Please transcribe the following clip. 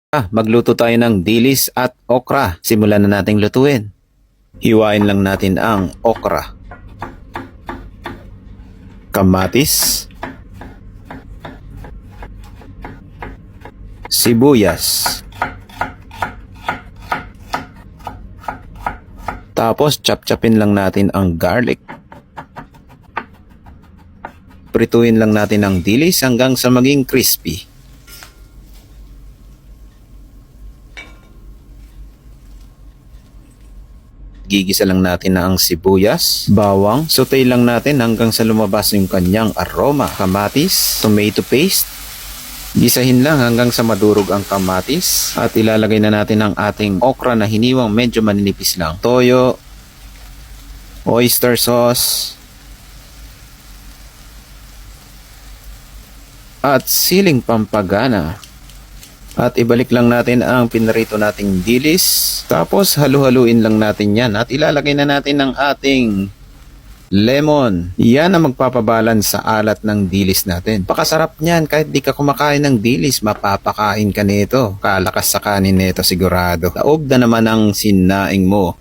Magluto tayo ng dilis at okra. Simulan na nating lutuin. Hiwain lang natin ang okra, kamatis, sibuyas, tapos chop-chopin lang natin ang garlic. Prituin lang natin ang dilis hanggang sa maging crispy. Gigisa lang natin na ang sibuyas, bawang, saute lang natin hanggang sa lumabas yung kanyang aroma. Kamatis, tomato paste, gisahin lang hanggang sa madurog ang kamatis at ilalagay na natin ang ating okra na hiniwang medyo maninipis lang. Toyo, oyster sauce, at siling pampagana. At ibalik lang natin ang pinarito nating dilis. Tapos halu-haluin lang natin yan. At ilalagay na natin ang ating lemon. Yan ang magpapabalance sa alat ng dilis natin. Pakasarap niyan. Kahit di ka kumakain ng dilis, mapapakain ka nito. Kalakas sa kanin nito sigurado. Taob na naman ang sinaing mo.